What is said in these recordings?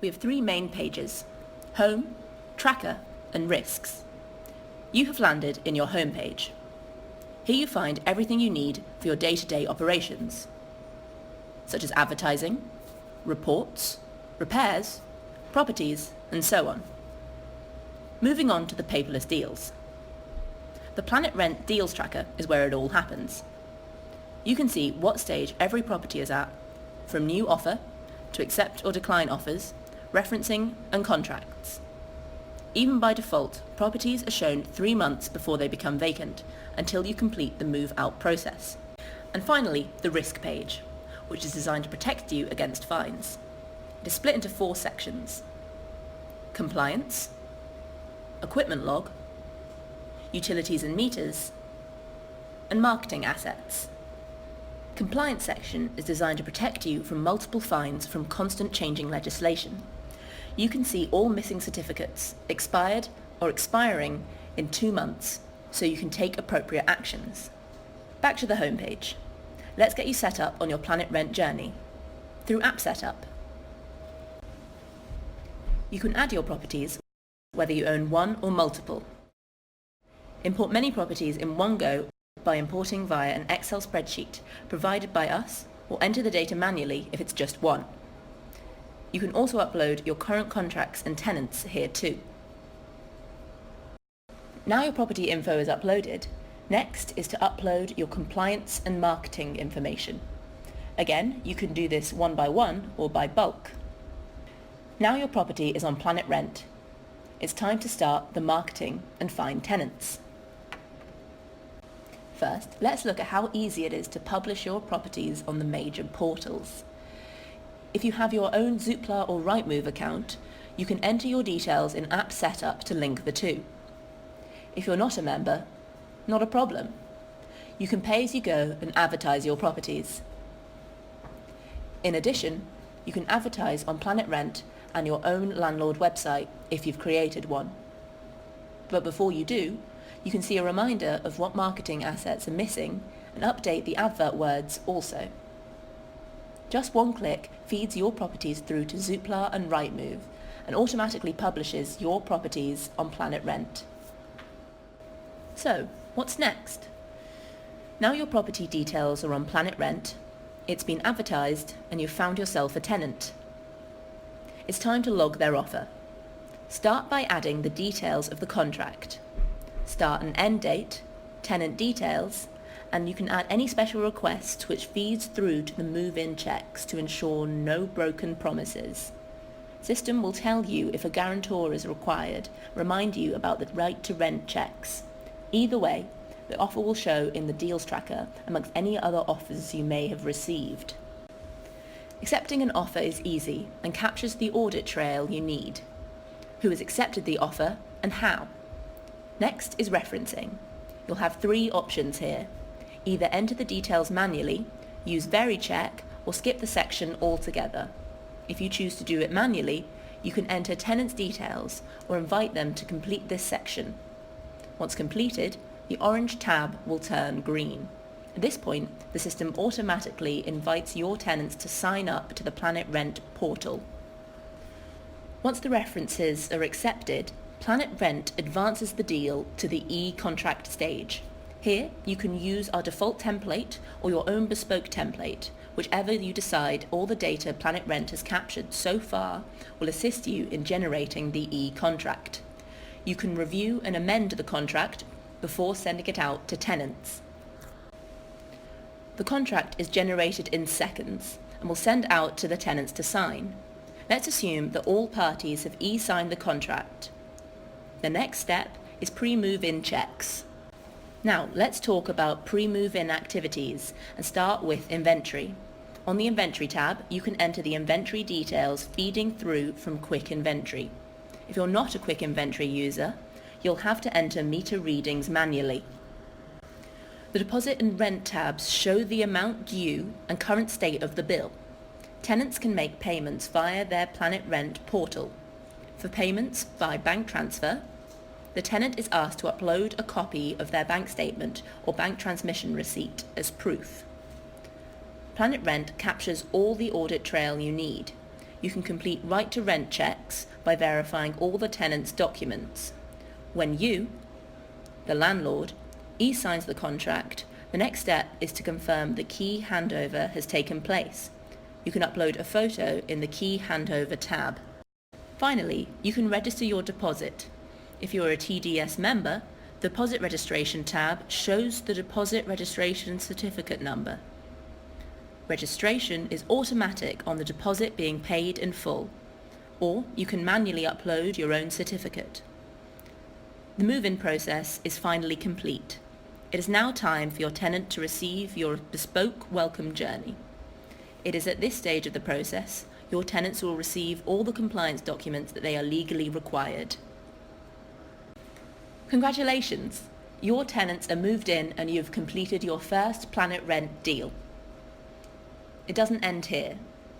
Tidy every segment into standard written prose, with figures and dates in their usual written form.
We have three main pages: Home, Tracker, and Risks. You have landed in your home page. Here you find everything you need for your day-to-day operations, such as advertising, reports, repairs, properties, and so on. Moving on to the paperless deals. The Planetrent Deals Tracker is where it all happens. You can see what stage every property is at, from new offer to accept or decline offers, referencing and contracts. Even by default, properties are shown 3 months before they become vacant, until you complete the move out process. And finally, the risk page, which is designed to protect you against fines. It is split into 4 sections: compliance, equipment log, utilities and meters, and marketing assets. Compliance section is designed to protect you from multiple fines from constant changing legislation. You can see all missing certificates, expired or expiring in 2 months, so you can take appropriate actions. Back to the home page. Let's get you set up on your Planetrent journey through App Setup. You can add your properties, whether you own one or multiple. Import many properties in one go by importing via an Excel spreadsheet provided by us, or enter the data manually if it's just one. You can also upload your current contracts and tenants here too. Now your property info is uploaded, next is to upload your compliance and marketing information. Again, you can do this one by one or by bulk. Now your property is on Planetrent. It's time to start the marketing and find tenants. First, let's look at how easy it is to publish your properties on the major portals. If you have your own Zoopla or Rightmove account, you can enter your details in App Setup to link the two. If you're not a member, not a problem. You can pay as you go and advertise your properties. In addition, you can advertise on Planetrent and your own landlord website if you've created one. But before you do, you can see a reminder of what marketing assets are missing and update the advert words also. Just one click feeds your properties through to Zoopla and Rightmove and automatically publishes your properties on Planetrent. So, what's next? Now your property details are on Planetrent, it's been advertised and you've found yourself a tenant. It's time to log their offer. Start by adding the details of the contract. Start and end date, tenant details, and you can add any special requests which feeds through to the move-in checks to ensure no broken promises. System will tell you if a guarantor is required, remind you about the right to rent checks. Either way, the offer will show in the deals tracker amongst any other offers you may have received. Accepting an offer is easy and captures the audit trail you need. Who has accepted the offer and how? Next is referencing. You'll have 3 options here. Either enter the details manually, use VeriCheck, or skip the section altogether. If you choose to do it manually, you can enter tenants' details or invite them to complete this section. Once completed, the orange tab will turn green. At this point, the system automatically invites your tenants to sign up to the Planetrent portal. Once the references are accepted, Planetrent advances the deal to the e-contract stage. Here, you can use our default template or your own bespoke template. Whichever you decide, all the data Planetrent has captured so far will assist you in generating the e-contract. You can review and amend the contract before sending it out to tenants. The contract is generated in seconds and will send out to the tenants to sign. Let's assume that all parties have e-signed the contract. The next step is pre-move-in checks. Now let's talk about pre-move-in activities and start with inventory. On the inventory tab, you can enter the inventory details feeding through from Quick Inventory. If you're not a Quick Inventory user, you'll have to enter meter readings manually. The deposit and rent tabs show the amount due and current state of the bill. Tenants can make payments via their Planetrent portal. For payments via bank transfer, the tenant is asked to upload a copy of their bank statement or bank transmission receipt as proof. Planetrent captures all the audit trail you need. you can complete right-to-rent checks by verifying all the tenant's documents. When you, the landlord, e-signs the contract, the next step is to confirm the key handover has taken place. You can upload a photo in the Key Handover tab. Finally, you can register your deposit. If you're a TDS member, the Deposit Registration tab shows the Deposit Registration Certificate number. Registration is automatic on the deposit being paid in full, or you can manually upload your own certificate. The move-in process is finally complete. It is now time for your tenant to receive your bespoke welcome journey. It is at this stage of the process your tenants will receive all the compliance documents that they are legally required. Congratulations! Your tenants are moved in and you have completed your first Planetrent deal. It doesn't end here.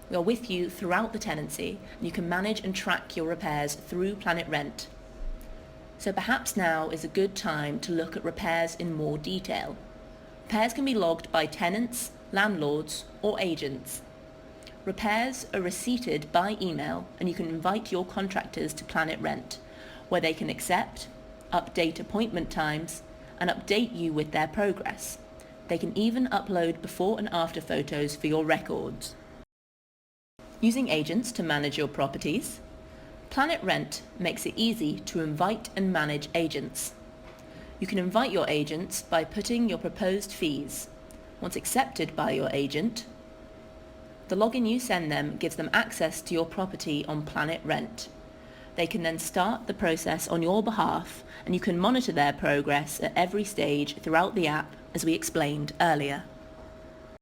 We are with you throughout the tenancy and you can manage and track your repairs through Planetrent. So perhaps now is a good time to look at repairs in more detail. Repairs can be logged by tenants, landlords or agents. Repairs are receipted by email and you can invite your contractors to Planetrent, where they can accept, update appointment times and update you with their progress. They can even upload before and after photos for your records. Using agents to manage your properties. Planetrent makes it easy to invite and manage agents. You can invite your agents by putting your proposed fees. Once accepted by your agent, the login you send them gives them access to your property on Planetrent. They can then start the process on your behalf and you can monitor their progress at every stage throughout the app as we explained earlier.